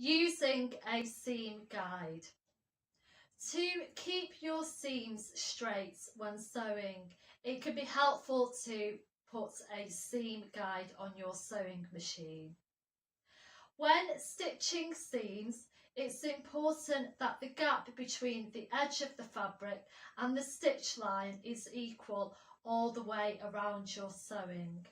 Using a seam guide. To keep your seams straight when sewing, it can be helpful to put a seam guide on your sewing machine. When stitching seams, it's important that the gap between the edge of the fabric and the stitch line is equal all the way around your sewing,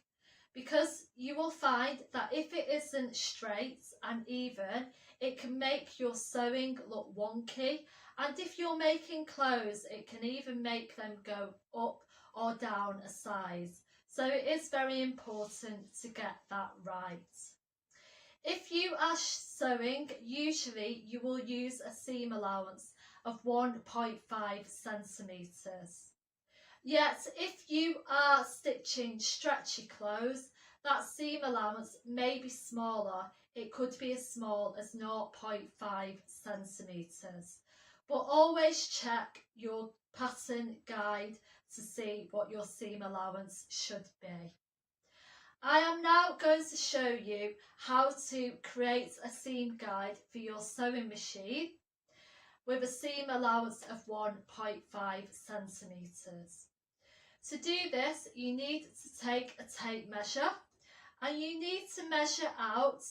because you will find that if it isn't straight and even, it can make your sewing look wonky, and if you're making clothes, it can even make them go up or down a size. So it is very important to get that right. If you are sewing, usually you will use a seam allowance of 1.5 centimetres. Yet if you are stitching stretchy clothes, that seam allowance may be smaller. It could be as small as 0.5 centimetres. But always check your pattern guide to see what your seam allowance should be. I am now going to show you how to create a seam guide for your sewing machine with a seam allowance of 1.5 centimetres. To do this, you need to take a tape measure and you need to measure out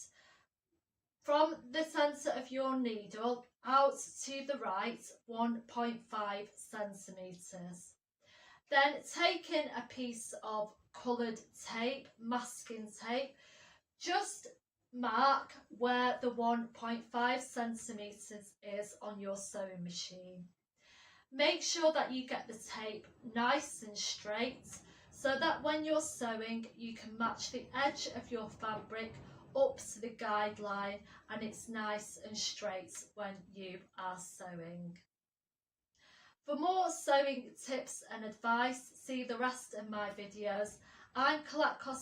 from the centre of your needle out to the right 1.5 centimetres. Then taking a piece of coloured tape, masking tape, just mark where the 1.5 centimetres is on your sewing machine. Make sure that you get the tape nice and straight so that when you're sewing you can match the edge of your fabric up to the guideline and it's nice and straight when you are sewing. For more sewing tips and advice, see the rest of my videos. I'm Collette Costello.